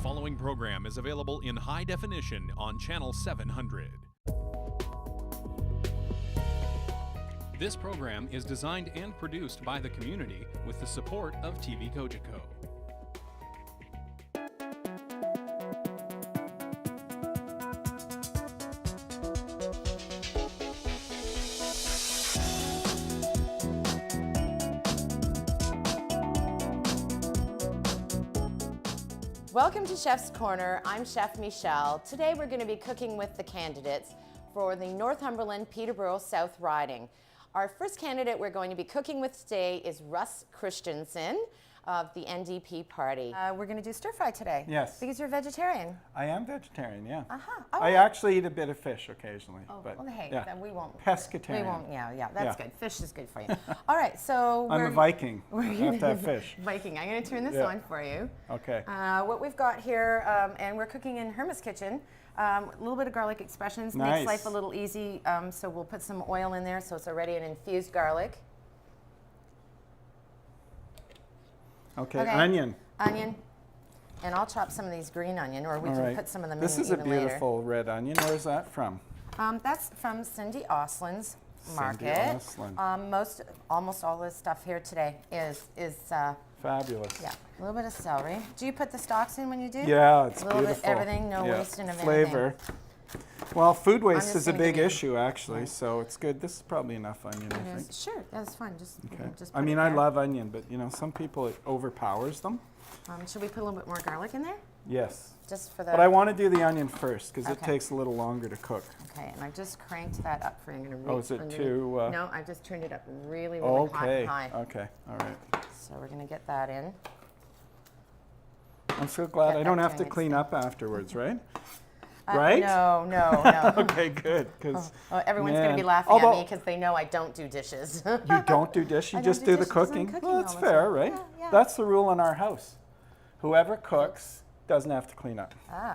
following program is available in high definition on Channel 700. This program is designed and produced by the community with the support of TV Cogeco. Welcome to Chef's Corner. I'm Chef Michelle. Today we're going to be cooking with the candidates for the Northumberland-Peterborough South riding. Our first candidate we're going to be cooking with today is Russ Christensen of the NDP party. We're going to do stir fry today. Yes. Because you're vegetarian. I am vegetarian, yeah. Uh-huh. I actually eat a bit of fish occasionally. Oh, but well, hey, yeah. then we won't. Pescatarian. We won't, yeah, that's Yeah. good. Fish is good for you. All right, so I'm a Viking. I have to have fish. Viking. I'm going to turn this Yeah. on for you. Okay. What we've got here, and we're cooking in Herma's kitchen, a little bit of garlic expressions, Nice. makes life a little easy, so we'll put some oil in there so it's already an infused garlic. Okay, Okay. onion. Onion, and I'll chop some of these green onion, or we All can right. put some of them This in is a even later. beautiful red onion. Where's that from? That's from Cindy Oslin's Cindy market. Oslin. Almost all this stuff here today is Fabulous. yeah, a little bit of celery. Do you put the stalks in when you do? Yeah, it's a little beautiful. bit everything, no Yeah. wasting of Flavor. anything. Well, food waste just is a gonna big give you- issue, actually, so it's good. This is probably enough onion, I It think. is. Sure, that's fine. Just, Okay. just I put mean, it I there. love onion, but you know, some people it overpowers them. Should we put a little bit more garlic in there? Yes. Just for the. But I want to do the onion first because it Okay. takes a little longer to cook. Okay, and I just cranked that up for you. I'm going to reach Oh, is it underneath. too? No, I just turned it up really, really hot Okay. and high. Okay. All right. So we're going to get that in. I'm so glad Get I don't that have to to mix clean in. up afterwards, right? Right? No, no. Okay, good. Because Well, everyone's going to be laughing at me because they know I don't do dishes. you don't do dish, you I don't just do do the dishes 'cause I'm cooking. cooking Well, all that's the fair, time. right? Yeah, yeah. That's the rule in our house. Whoever cooks doesn't have to clean up.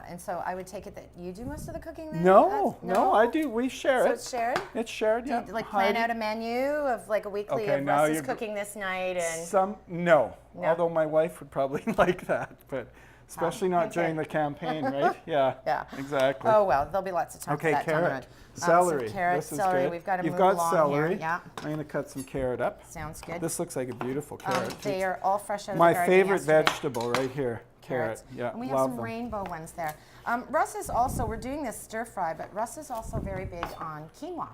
And so I would take it that you do most of the cooking then? No, no, I do. We share So it. it's shared? It's shared, Do yeah. you like plan Heidi- out a menu of like a weekly Okay, of now Russ is you're cooking this night and No. No. Although my wife would probably like that, but especially not okay. during the campaign, right? Yeah. Yeah. Exactly. oh well, there'll be lots of time Okay, for that down the road. carrot. Celery. Some carrot, This is celery. good. We've got to You've move got along celery. here. Yeah, I'm going to cut some carrot up. sounds good. This looks like a beautiful carrot. They are all fresh out of My the garden favorite yesterday. vegetable right here. Carrots. Carrot. Yeah, And we have love some them. rainbow ones there. Russ is also, we're doing this stir fry, but Russ is also very big on quinoa.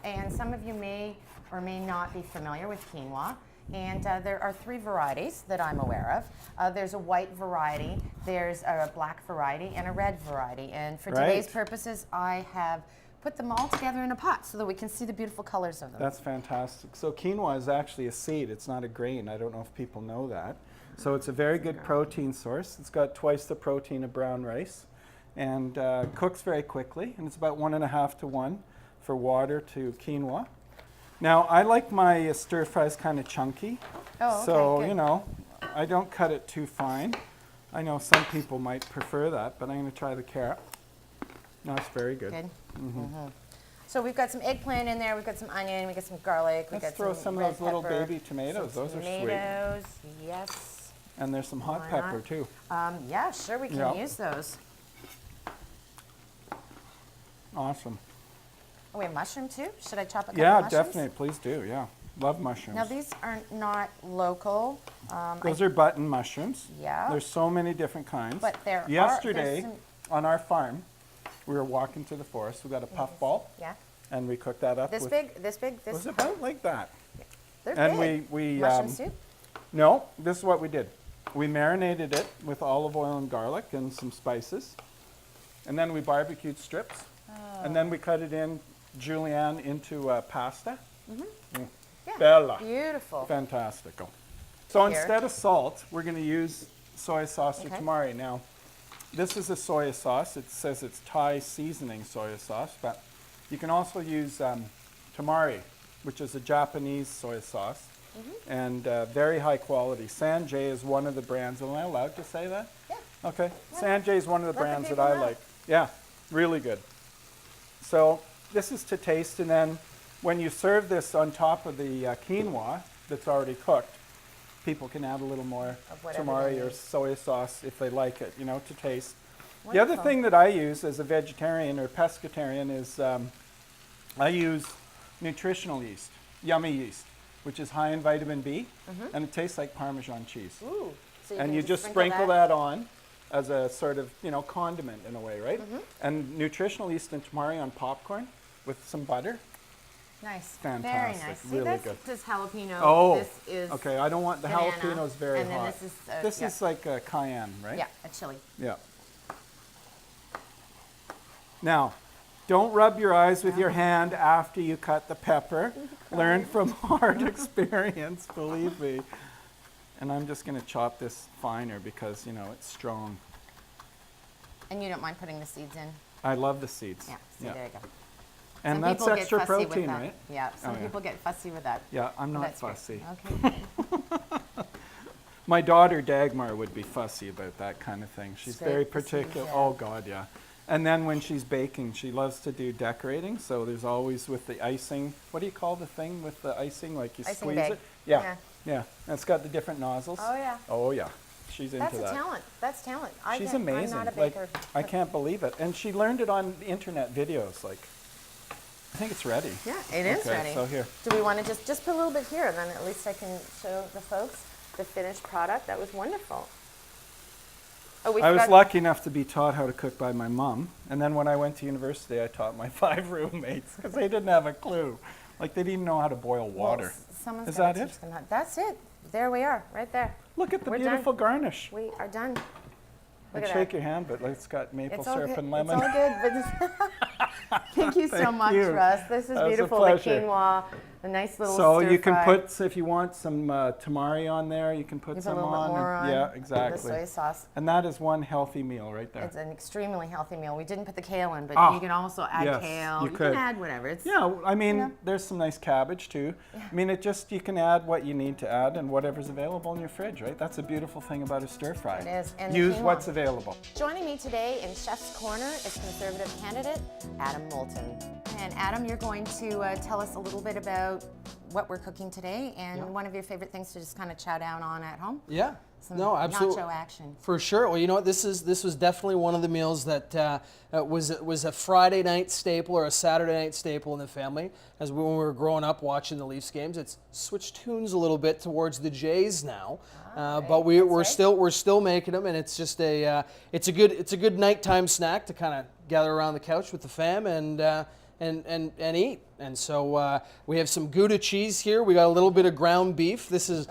And some of you may or may not be familiar with quinoa. And there are 3 varieties that I'm aware of. There's a white variety, there's a black variety, and a red variety. And for today's Right. purposes, I have put them all together in a pot so that we can see the beautiful colors of them. That's fantastic. So quinoa is actually a seed. It's not a grain. I don't know if people know that. So it's a very good protein source. It's got twice the protein of brown rice and cooks very quickly. And it's about 1.5 to 1 for water to quinoa. Now, I like my stir fries kind of chunky. Oh, okay, so, good. you know, I don't cut it too fine. I know some people might prefer that, but I'm going to try the carrot. No, it's very good. Good. So we've got some eggplant in there, we've got some onion, we've got some garlic, we've Let's got throw some of red those little pepper, baby tomatoes. some Those are sweet. tomatoes, yes. And there's some hot Why pepper not? too. Yeah, sure, we can Yeah. use those. Awesome. Oh, we have mushroom too? Should I chop a couple Yeah, mushrooms? definitely. Please do. Yeah. Love mushrooms. Now these are not local, Those are button mushrooms. Yeah. There's so many different kinds. but there Yesterday, are, there's on our farm, we were walking through the forest. We got a puffball, yeah, and we cooked that up this with. big, It this, was about like that. they're And big. we Mushroom soup? No, this is what we did. We marinated it with olive oil and garlic and some spices, and then we barbecued strips, and then we cut it in julienne into pasta. Yeah, Bella. beautiful. Fantastical. So Here. instead of salt, we're going to use soy sauce or Okay. tamari. Now, this is a soy sauce. It says it's Thai seasoning soy sauce, but you can also use tamari, which is a Japanese soy sauce, and very high quality. Sanjay is one of the brands. Am I allowed to say that? Yeah. Okay. Sanjay is one of the Let the brands that people I know. like. Yeah, really good. So this is to taste, and then when you serve this on top of the quinoa that's already cooked, people can add a little more Of whatever tamari they or need. soy sauce if they like it, you know, to taste. The other Wonderful. thing that I use as a vegetarian or pescatarian is I use nutritional yeast, yummy yeast, which is high in vitamin B, and it tastes like Parmesan cheese. Ooh. So And can you just sprinkle that. that on as a sort of, you know, condiment in a way, right? And nutritional yeast and tamari on popcorn with some butter. Nice. Fantastic. Very nice. See, Really that's good. just jalapeno. Oh, This is okay. I don't want the banana, jalapenos very and then hot. this is, yeah. is like a cayenne, right? Yeah, a chili. Yeah. Now, don't rub your eyes with your hand after you cut the pepper. Learn from hard experience, believe me. And I'm just going to chop this finer because, you know, it's strong. And you don't mind putting the seeds in? I love the seeds. Yeah, see, there you go. And Some that's people get extra fussy with protein, that. right? Yeah, some Oh, yeah. people get fussy with that. Yeah, I'm not That's great. fussy. Okay. My daughter Dagmar would be fussy about that kind of thing. She's Scrape very the seeds, particular. yeah. Oh God, yeah. And then when she's baking, she loves to do decorating. So there's always with the icing. What do you call the thing with the icing? Like you Icing squeeze bag. it. Yeah, Yeah. yeah. And it's got the different nozzles. Oh, yeah. Oh yeah. She's into That's that. a talent. That's talent. She's I'm amazing. not a Like baker. I can't believe it. And she learned it on the internet videos. Like I think it's ready. Yeah, it is Okay, ready. so here. Do we want to just put a little bit here, and then at least I can show the folks the finished product? That was wonderful. Oh, we I was forgot- lucky enough to be taught how to cook by my mom. And then when I went to university, I taught my 5 roommates because they didn't have a clue. Like they didn't even know how to boil Well, water. someone's Is gotta that it? teach them how- That's it. There we are, right there. Look at the We're beautiful done. garnish. We are done. Look I'd at shake that. your hand, but it's got maple It's all syrup good. and lemon. It's all good. But thank you so Thank much, you. Russ. This is That was a beautiful. The pleasure. quinoa, a nice little So stir you can fry. put, if you want some tamari on there, you can put Give a some little bit on. more on Yeah, the exactly. soy sauce. And that is one healthy meal right there. It's an extremely healthy meal. We didn't put the kale in, but Ah, you can also add yes, kale. you You could. can add whatever. It's, Yeah, I mean, know. there's some nice cabbage too. I mean, it just, you can add what you need to add and whatever's available in your fridge, right? That's a beautiful thing about a stir fry. It is, and the Use quinoa. what's available. Joining me today in Chef's Corner is Conservative candidate Adam Moulton. And Adam, you're going to tell us a little bit about what we're cooking today and one of your favorite things to just kind of chow down on at home. Yeah. Some No, absolutely. nacho action. For sure. Well, you know what? This was definitely one of the meals that was a Friday night staple or a Saturday night staple in the family. As when we were growing up watching the Leafs games, it's switched tunes a little bit towards the Jays now. But we're still making them, and it's just it's a good nighttime snack to kind of gather around the couch with the fam and eat. And so we have some Gouda cheese here. We got a little bit of ground beef. This is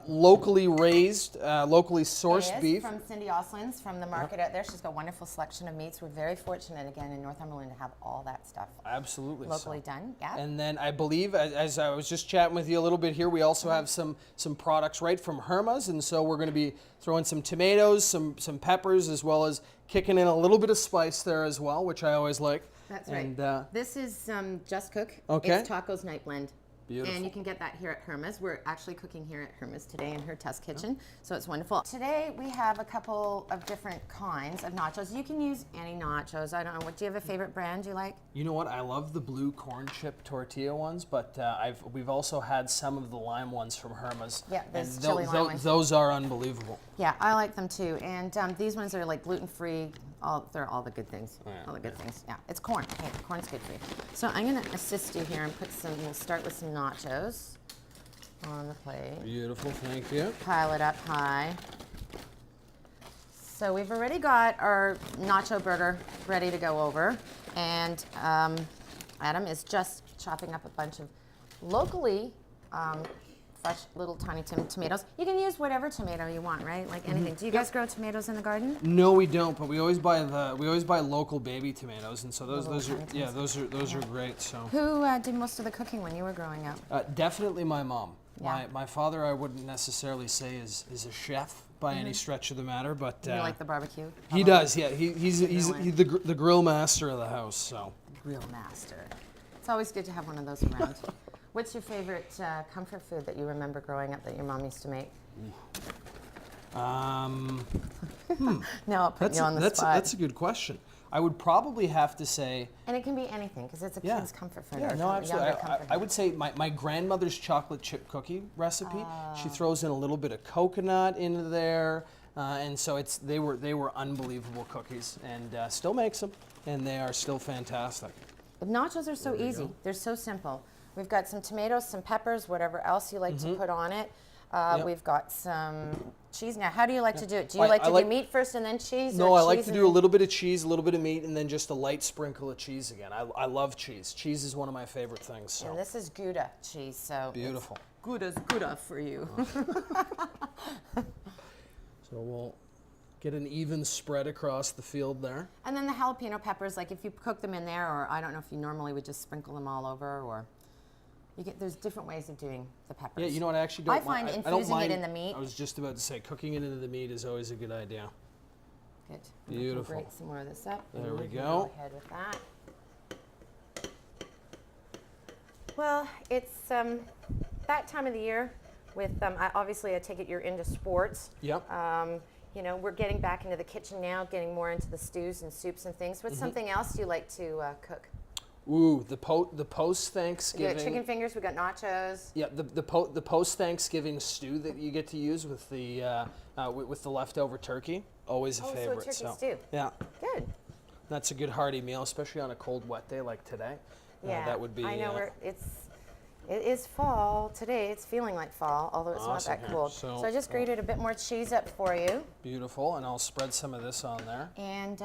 locally raised, locally sourced It is beef. from Cindy Oslin's from the market out there. She's got a wonderful selection of meats. We're very fortunate again in Northumberland to have all that stuff Absolutely. locally so. done. Yeah. And then I believe, as I was just chatting with you a little bit here, we also have some products right from Herma's, and so we're going to be throwing some tomatoes, some peppers, as well as kicking in a little bit of spice there as well, which I always like. That's right. And, This is Just Cook. Okay. It's Tacos Night Blend. Beautiful. And you can get that here at Herma's. We're actually cooking here at Herma's today in her test kitchen, so it's wonderful. Today we have a couple of different kinds of nachos. You can use any nachos. I don't know. Do you have a favorite brand you like? You know what? I love the blue corn chip tortilla ones, but we've also had some of the lime ones from Herma's. Yeah, those and chili lime ones. Those are unbelievable. Yeah, I like them too. And these ones are like gluten-free. They're all the good things. All the good things. Yeah, it's corn. Hey, corn's good for you. So I'm going to assist you here and we'll start with some nachos on the plate. Beautiful, thank you. Pile it up high. So we've already got our nacho burger ready to go over. And Adam is just chopping up a bunch of locally fresh little tiny tomatoes. You can use whatever tomato you want, right? Like anything. Do you guys grow tomatoes in the garden? No, we don't, but we always buy local baby tomatoes, and so those little are tiny those are great. So Who did most of the cooking when you were growing up? definitely my mom. Yeah. My father, I wouldn't necessarily say is a chef by any stretch of the matter, but You like the barbecue? he does. Yeah, he's Grilling. the grill master of the house. So Grill master. It's always good to have one of those around. What's your favorite comfort food that you remember growing up that your mom used to make? um, Now I'll put you on the spot. that's a good question. I would probably have to say, And it can be anything because it's a Yeah. kid's comfort food. yeah, or no, absolutely. younger comfort I food. would say my grandmother's chocolate chip cookie recipe. She throws in a little bit of coconut into there, and so they were unbelievable cookies, and still makes them, and they are still fantastic. The nachos are so easy. They're so simple. We've got some tomatoes, some peppers, whatever else you like to put on it. Yep. We've got some cheese. Now, how do you like to do it? Do you Well, like I to like- do meat first and then cheese? No, or I like cheese to and do a then- little bit of cheese, a little bit of meat, and then just a light sprinkle of cheese again. I love cheese. Cheese is one of my favorite things. So And this is Gouda cheese, so it's beautiful. Gouda's Gouda for you. So we'll get an even spread across the field there. And then the jalapeno peppers, like if you cook them in there, or I don't know if you normally would just sprinkle them all over, or there's different ways of doing the peppers. Yeah, you know what? I actually don't I find mind. infusing it mind- in the meat. I was just about to say, cooking it into the meat is always a good idea. Good. Beautiful. Grate some more of this up. There and we can go. ahead with that. Well, it's that time of the year with, obviously I take it you're into sports. Yep. You know, we're getting back into the kitchen now, getting more into the stews and soups and things. What's something else you like to cook? Ooh, the post We Thanksgiving. got chicken fingers, we got nachos. Yeah, the post Thanksgiving stew that you get to use with the leftover turkey, always a Oh, so a favorite. turkey stew. Yeah, Good. that's a good hearty meal, especially on a cold, wet day like today. Yeah, that would be. I know it is fall today. It's feeling like fall, although it's Awesome not that here. cold. So, So I just grated a bit more cheese up for you, beautiful, and I'll spread some of this on there. and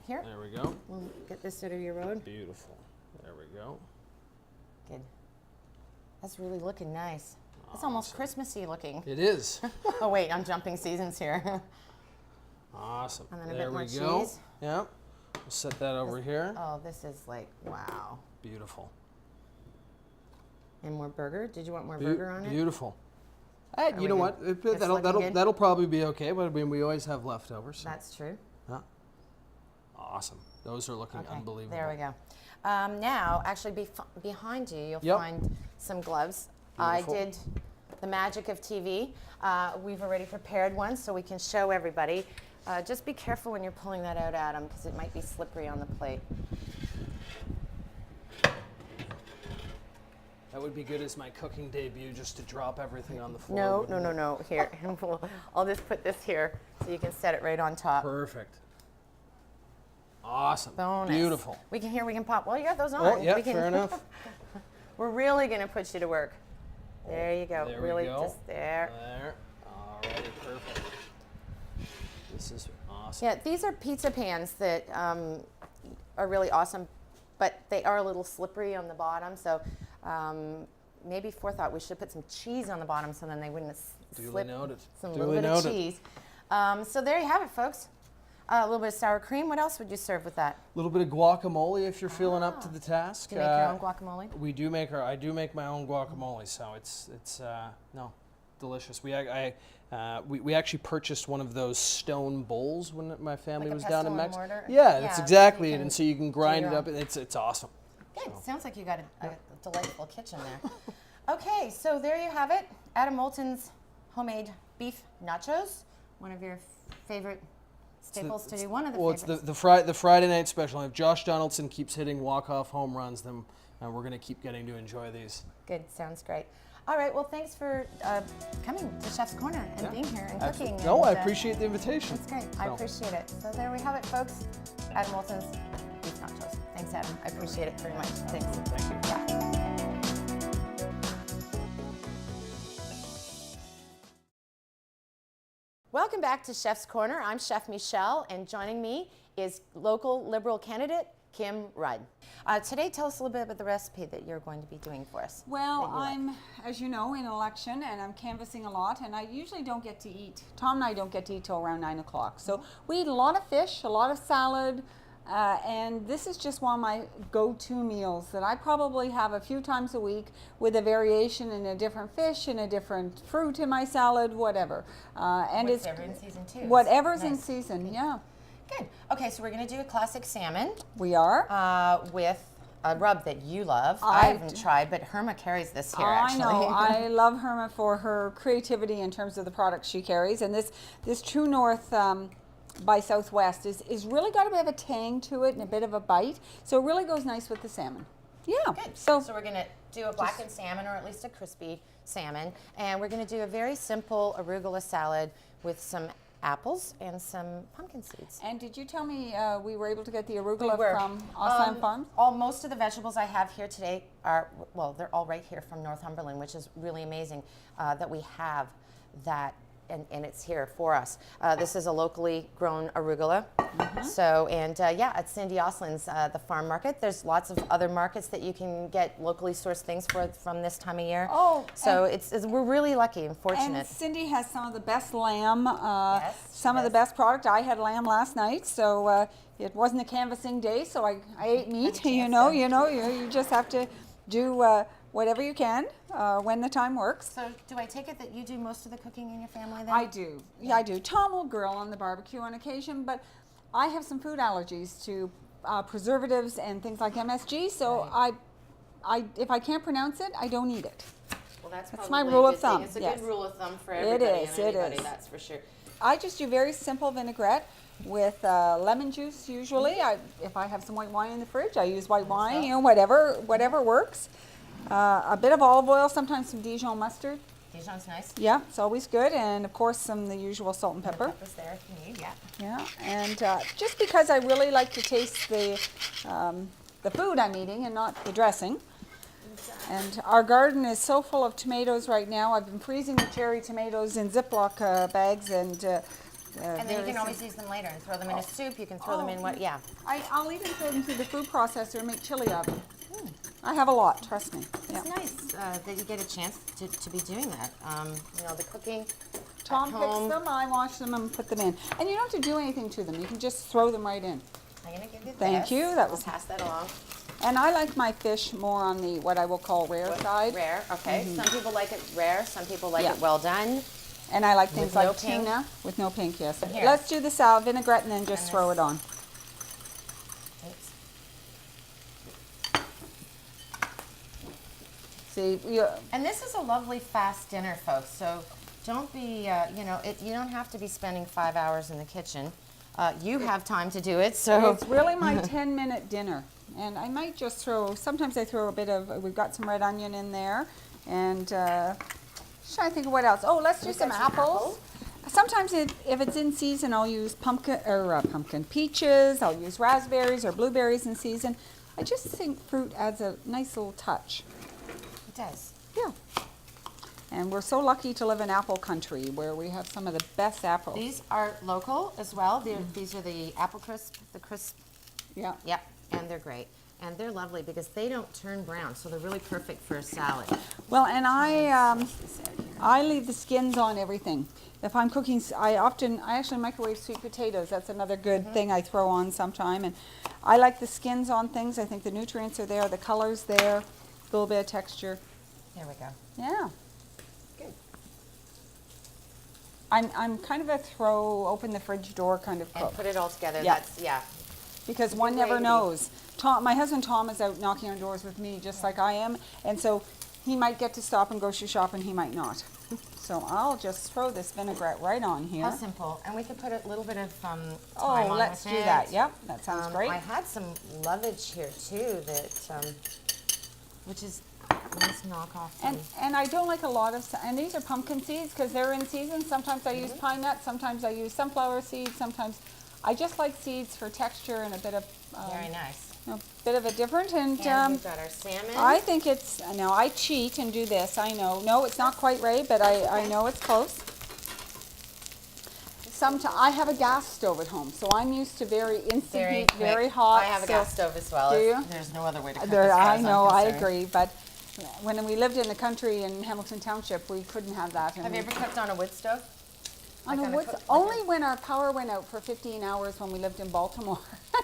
here There we go. we'll get this out of your road. Beautiful. There we go. Good. That's really looking nice. It's almost Christmassy looking. It is. Oh wait, I'm jumping seasons here. Awesome. And then a there bit more we go. cheese. Yep. We'll set that over here. Oh, this is like wow. Beautiful. And more burger. Did you want more burger on it? Beautiful. Are You we know good? what? It's That'll looking good? that'll probably be okay. But I mean, we always have leftovers. So. That's true. Yeah. Awesome. Those are looking Okay, unbelievable. there we go. Now, actually, behind you, you'll Yep. find some gloves. Beautiful. I did the magic of TV. We've already prepared one so we can show everybody. Just be careful when you're pulling that out, Adam, because it might be slippery on the plate. That would be good as my cooking debut, just to drop everything on the floor. No, wouldn't no, it? no, no. Here, I'll just put this here so you can set it right on top. Perfect. Awesome. Bonus. Beautiful. We can pop. Well, you got those on. Oh, yeah, We can- fair enough. We're really going to put you to work. There you go. There really we go. just there. There. Alrighty, perfect. This is awesome. Yeah, these are pizza pans that are really awesome, but they are a little slippery on the bottom. So maybe forethought, we should put some cheese on the bottom so then they wouldn't Duly slip. noted. Some Duly little bit noted. of cheese. So there you have it, folks. A little bit of sour cream. What else would you serve with that? A little bit of guacamole if you're feeling up to the task. Do you make your own guacamole? We do make I do make my own guacamole, so it's no, delicious. We actually purchased one of those stone bowls when my family Like a was down in pestle and Mexico. mortar? Yeah, that's Yeah, exactly you it. can And so you can grind do it your up. And it's awesome. Good. Sounds like you got a delightful kitchen there. Okay, so there you have it. Adam Moulton's homemade beef nachos. One of your favorite staples to do. One of the Well, favorites. it's the Friday night special. If Josh Donaldson keeps hitting walk-off home runs, then we're going to keep getting to enjoy these. Good. Sounds great. All right. Well, thanks for coming to Chef's Corner and Yeah. being here and Absolutely. cooking. No, I and, appreciate the invitation. That's great. I So. appreciate it. So there we have it, folks. Adam Moulton's beef nachos. Thanks, Adam. I appreciate it very much. Thanks. Thank you. Yeah. Welcome back to Chef's Corner. I'm Chef Michelle, and joining me is local Liberal candidate Kim Rudd. Today, tell us a little bit about the recipe that you're going to be doing for us. Well, that you like. I'm, as you know, in election and I'm canvassing a lot, and I usually don't get to eat. Tom and I don't get to eat till around 9 o'clock. So we eat a lot of fish, a lot of salad, and this is just one of my go-to meals that I probably have a few times a week with a variation in a different fish and a different fruit in my salad, whatever. And it's Whatever in season two. whatever's in Nice. season, yeah. Good. Okay, so we're going to do a classic salmon We are. with a rub that you love. I I haven't tried, but Herma carries this here, I actually. know. I love Herma for her creativity in terms of the products she carries. And this True North by Southwest is really got a bit of a tang to it and a bit of a bite. So it really goes nice with the salmon. Yeah. Good. So we're going to do a blackened salmon, or at least a crispy salmon. And we're going to do a very simple arugula salad with some apples and some pumpkin seeds. And did you tell me we were able to get the arugula were. from Osland Farm? Most of the vegetables I have here today are, well, they're all right here from Northumberland, which is really amazing that we have that, and it's here for us. This is a locally grown arugula. So, and yeah, at Cindy Osland's, the farm market. There's lots of other markets that you can get locally sourced things from this time of year. Oh, so we're really lucky and And fortunate. Cindy has some of the best lamb, Yes, some she of the does. best product. I had lamb last night, so it wasn't a canvassing day, so I ate meat. You just have to do whatever you can when the time works. So, do I take it that you do most of the cooking in your family then? I do. Yeah, I do. Tom will grill on the barbecue on occasion, but I have some food allergies to preservatives and things like MSG, so if I can't pronounce it, I don't eat it. Well, that's my probably rule a of good thing. thumb, It's a yes. good rule of thumb for It everybody is, and it anybody, is. that's for sure. I just do very simple vinaigrette with lemon juice usually. If I have some white wine in the fridge, I use white wine, whatever works. A bit of olive oil, sometimes some Dijon mustard. Dijon's nice. Yeah, it's always good. And of course, the usual salt and pepper. Peppers there if you need, yeah. Yeah, and just because I really like to taste the food I'm eating and not the dressing. And our garden is so full of tomatoes right now. I've been freezing the cherry tomatoes in Ziploc bags, and And then you can always use them later and throw them in a soup. You can throw them in yeah. I'll even throw them through the food processor and make chili of them. I have a lot, trust me. Yeah. It's nice that you get a chance to be doing that. The cooking. Tom at picks home. them, I wash them and put them in. And you don't have to do anything to them. You can just throw them right in. I'm going to give you this. Thank you, that was- I'll pass that along. And I like my fish more on the what I will call rare side. Rare, okay. Some people like it rare. Some people like Yeah. it well done. And I like things With like no pink? tuna with no pink, yes. Here. Let's do the salad vinaigrette and then just And throw this. it on. Thanks. See, And this is a lovely fast dinner, folks. So don't be, you don't have to be spending 5 hours in the kitchen. You have time to do it, so. it's really my 10-minute dinner. And I might just sometimes I throw a bit of, we've got some red onion in there. And just trying to think of what else. Oh, let's do We've some got some apples. Sometimes if it's in season, I'll use pumpkin peaches. I'll use raspberries or blueberries in season. I just think fruit adds a nice little touch. It does. Yeah. And we're so lucky to live in apple country where we have some of the best apples. These are local as well. These are the apple crisp, Yeah. Yep, and they're great. And they're lovely because they don't turn brown, so they're really perfect for a salad. Well, and I This out here. leave the skins on everything. If I'm cooking, I actually microwave sweet potatoes. That's another good thing I throw on sometime. And I like the skins on things. I think the nutrients are there, the color's there, a little bit of texture. There we go. Yeah. Good. I'm kind of a open the fridge door kind of And cook. put it all together. Yeah. That's, yeah. Because Good one way never to be. knows. My husband Tom is out knocking on doors with me just like I am, and so he might get to stop and grocery shop and he might not. So I'll just throw this vinaigrette right on here. How simple. And we could put a little bit of thyme Oh, on let's with do it. that. Yep, that sounds great. I had some lovage here too that, which is a nice knockoff. And I don't like a lot of, and these are pumpkin seeds because they're in season. Sometimes I use pine nuts, sometimes I use sunflower seeds, sometimes I just like seeds for texture and a bit of, Very nice. bit of a different. And And we've got our salmon. I think it's, now I cheat and do this, I know. No, it's not quite right, but I know it's close. I have a gas stove at home, so I'm used to very instant heat, quick. very hot. I have a so- gas stove as well. Do you? There's no other way to cook There, as far I as I'm know, I concerned. agree, but when we lived in the country in Hamilton Township, we couldn't have that. Have you ever cooked on a wood stove? On Like a on a wood, cook- like only when our power went out for 15 hours when we lived in Baltimore.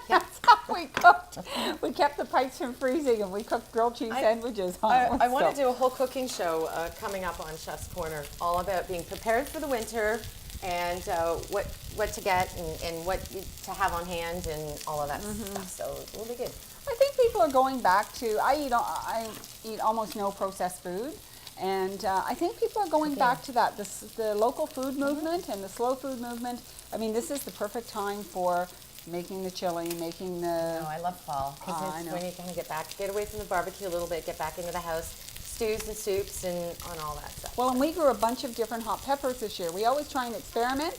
That's how we cooked. We kept the pipes from freezing and we cooked grilled cheese sandwiches on a wood I want to stove. do a whole cooking show coming up on Chef's Corner, all about being prepared for the winter and what to get and what to have on hand and all of that stuff. So it will be good. I think people are going back to, I eat almost no processed food. And I think people are going back to that, the local food movement and the slow food movement. I mean, this is the perfect time for making the chili, making the... No, I love fall because I it's know. when you kind of get away from the barbecue a little bit, get back into the house, stews and soups and on all that stuff. Well, and we grew a bunch of different hot peppers this year. We always try and experiment.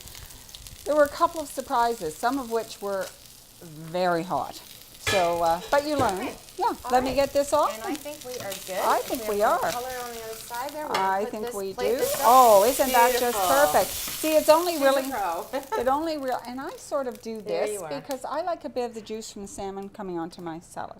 There were a couple of surprises, some of which were very hot. So, but you learn. Yeah, let me get this off. And I think we are good. I think we have are. some color on the other side there. We're gonna I put think this- we plate do. this up. Oh, isn't that just Beautiful. perfect? See, it's only She's a really, pro. it only real, and I sort of do There this you are. because I like a bit of the juice from the salmon coming onto my salad.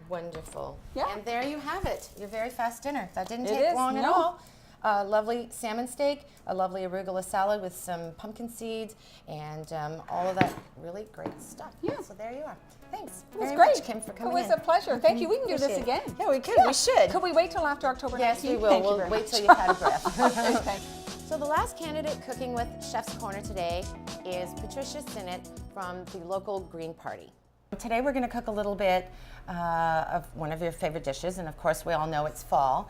Wonderful. Yeah. And there you have it. Your very fast dinner. That didn't It take is, long at no. all. A lovely salmon steak, a lovely arugula salad with some pumpkin seeds, and all of that really great stuff. Yeah. So there you are. Thanks It was very great. much, Kim, for It coming was in. a pleasure. Thank you. We can do this Appreciate it. again. Yeah, we could. Yeah. We should. Could we wait till after October 19th? Yes, we will. Thank you We'll very wait much. till you've had a breath. Okay. So the last candidate cooking with Chef's Corner today is Patricia Sinnott from the local Green Party. Today we're going to cook a little bit of one of your favorite dishes, and of course we all know it's fall.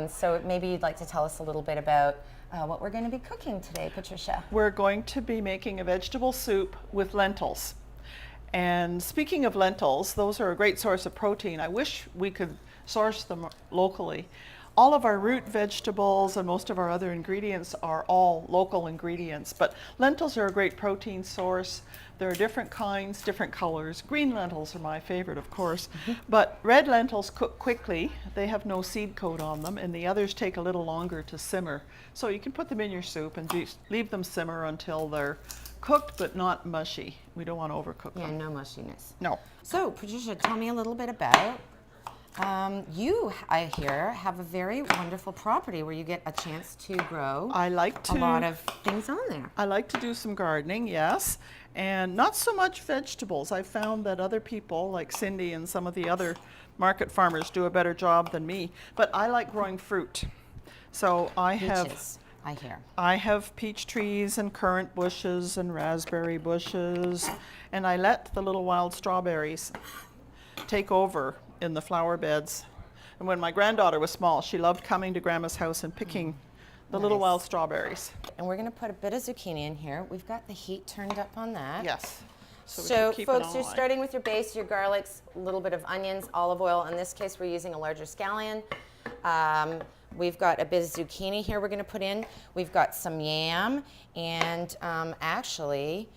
So maybe you'd like to tell us a little bit about what we're going to be cooking today, Patricia. We're going to be making a vegetable soup with lentils. And speaking of lentils, those are a great source of protein. I wish we could source them locally. All of our root vegetables and most of our other ingredients are all local ingredients, but lentils are a great protein source. There are different kinds, different colors. Green lentils are my favorite, of course, but red lentils cook quickly. They have no seed coat on them, and the others take a little longer to simmer. So you can put them in your soup and just leave them simmer until they're cooked but not mushy. We don't want to overcook Yeah, them. no mushiness. No. So Patricia, tell me a little bit about you, I hear, have a very wonderful property where you get a chance to grow I like a lot to of things on there. I like to do some gardening, yes, and not so much vegetables. I found that other people, like Cindy and some of the other market farmers, do a better job than me. But I like growing fruit. So Peaches, I hear. I have peach trees and currant bushes and raspberry bushes, and I let the little wild strawberries take over in the flower beds. And when my granddaughter was small, she loved coming to Grandma's house and picking the little Nice. wild strawberries. And we're going to put a bit of zucchini in here. We've got the heat turned up on that. Yes. we So can keep it folks, you're on. starting with your base, your garlics, a little bit of onions, olive oil. In this case, we're using a larger scallion. We've got a bit of zucchini here we're going to put in. We've got some yam, and actually,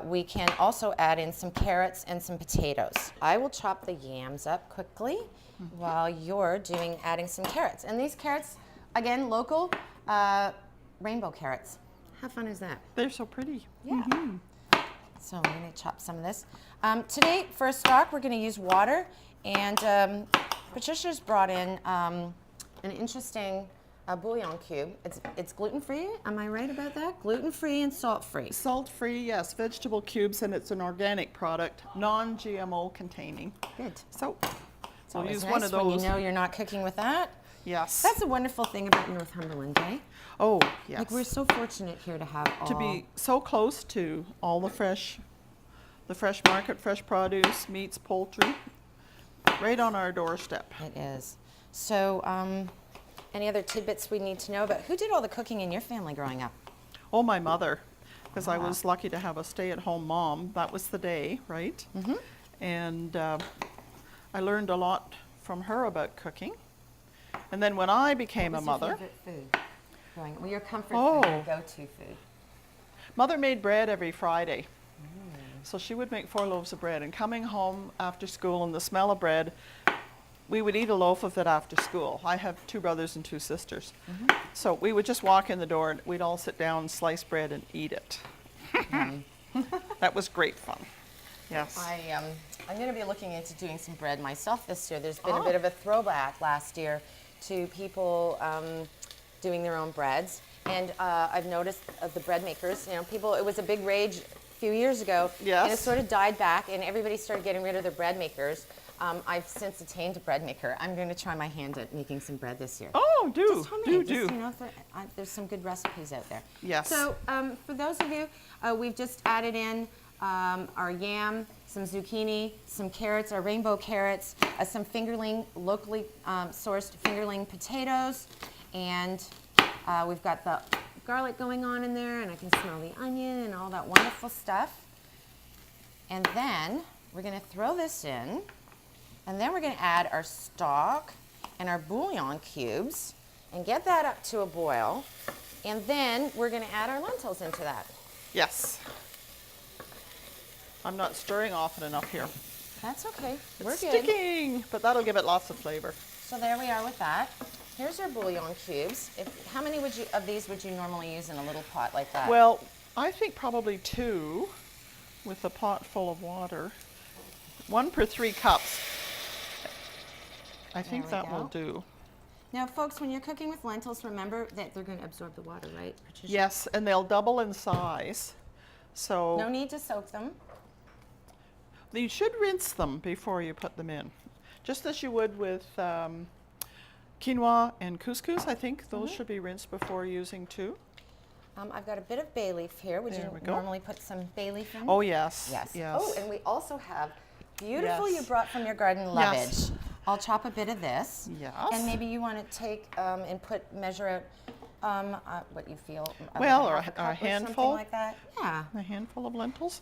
we can also add in some carrots and some potatoes. I will chop the yams up quickly while you're adding some carrots. And these carrots, again, local rainbow carrots. How fun is that? They're so pretty. Yeah. So I'm going to chop some of this. Today, for a stock, we're going to use water. And Patricia's brought in an interesting bouillon cube. It's gluten-free. Am I right about that? Gluten-free and salt-free. Salt-free, yes, vegetable cubes, and it's an organic product, non-GMO containing. Good. So It's we'll always use nice one of when those. you know you're not cooking with that. Yes. That's a wonderful thing about Northumberland, eh? Oh, yes. Like, we're so fortunate here to have all... to be so close to all the fresh market, fresh produce, meats, poultry, right on our doorstep. It is. So, any other tidbits we need to know about? Who did all the cooking in your family growing up? Oh, my mother, because I was lucky to have a stay-at-home mom. That was the day, right? Mm-hmm. And I learned a lot from her about cooking. And then when I became a mother, What was your favorite food growing up? Well, your comfort Oh. food, your go-to food. Mother made bread every Friday. So she would make 4 loaves of bread, and coming home after school and the smell of bread, we would eat a loaf of it after school. I have 2 brothers and 2 sisters. So we would just walk in the door and we'd all sit down, slice bread and eat it. That was great fun. Yes. I'm going to be looking into doing some bread myself this year. There's been a bit of a throwback last year to people doing their own breads. And I've noticed the bread makers, people, it was a big rage a few years ago. Yes. And it sort of died back and everybody started getting rid of their bread makers. I've since attained a bread maker. I'm going to try my hand at making some bread this year. Oh, do, Just homemade, do. there's some good recipes out there. Yes. So for those of you, we've just added in our yam, some zucchini, some carrots, our rainbow carrots, some locally sourced fingerling potatoes, and we've got the garlic going on in there, and I can smell the onion and all that wonderful stuff. And then we're going to throw this in, and then we're going to add our stock and our bouillon cubes and get that up to a boil. And then we're going to add our lentils into that. Yes. I'm not stirring often enough here. That's okay. We're It's good. sticking, but that'll give it lots of flavor. So there we are with that. Here's our bouillon cubes. How many of these would you normally use in a little pot like that? Well, I think probably 2 with a pot full of water. 1 per 3 cups. I think There we that will go. do. Now, folks, when you're cooking with lentils, remember that they're going to absorb the water, right, Patricia? Yes, and they'll double in size. So No need to soak them. you should rinse them before you put them in. Just as you would with quinoa and couscous, I think those should be rinsed before using too. I've got a bit of bay leaf here. Would There you we go. normally put some bay leaf in? Oh yes. Yes. Yes. Oh, and we also have beautiful Yes. you brought from your garden lovage. Yes. I'll chop a bit of this. Yes. And maybe you want to take and measure out what you feel. Well, like or half a cup or handful. something like that. Yeah. A handful of lentils.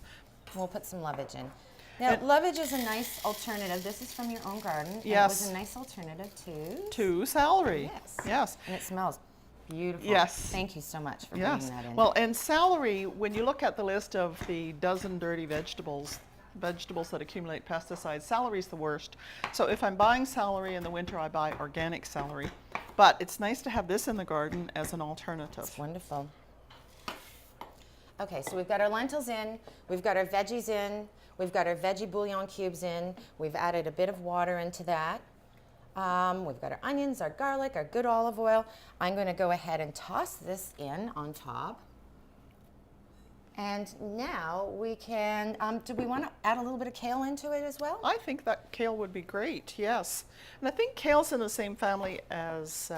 We'll put some lovage in. Now, And- lovage is a nice alternative. This is from your own garden. And Yes. it was a nice alternative to. To celery. Yes. Yes. And it smells beautiful. Yes. Thank you so much for Yes. bringing that in. Well, and celery, when you look at the list of the dozen dirty vegetables that accumulate pesticides, celery's the worst. So if I'm buying celery in the winter, I buy organic celery. But it's nice to have this in the garden as an alternative. Wonderful. Okay, so we've got our lentils in, we've got our veggies in, we've got our veggie bouillon cubes in, we've added a bit of water into that. We've got our onions, our garlic, our good olive oil. I'm going to go ahead and toss this in on top. And now we can, do we want to add a little bit of kale into it as well? I think that kale would be great, yes. And I think kale's in the same family as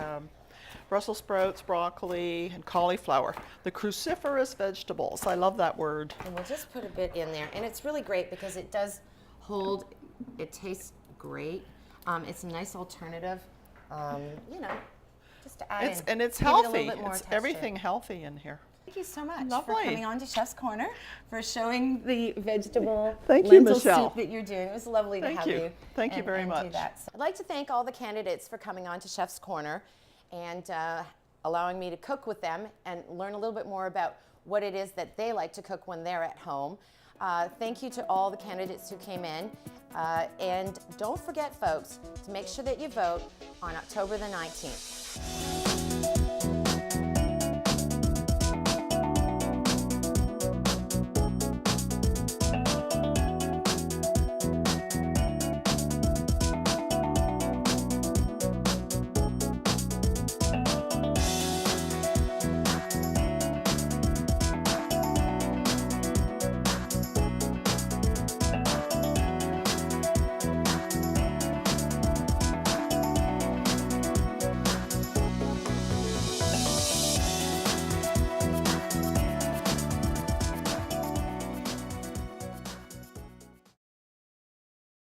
Brussels sprouts, broccoli, and cauliflower. The cruciferous vegetables. I love that word. And we'll just put a bit in there. And it's really great because it does hold, it tastes great. It's a nice alternative, you know, just to add in. And it's Give it a little healthy. bit more It's texture. everything healthy in here. Thank you so much for Lovely. coming on to Chef's Corner, for showing the vegetable Thank you, lentil Michelle. soup that you're doing. It was lovely to Thank have you. you. Thank you and- very and much. do that. So I'd like to thank all the candidates for coming on to Chef's Corner and allowing me to cook with them and learn a little bit more about what it is that they like to cook when they're at home. Thank you to all the candidates who came in. And don't forget, folks, to make sure that you vote on October the 19th.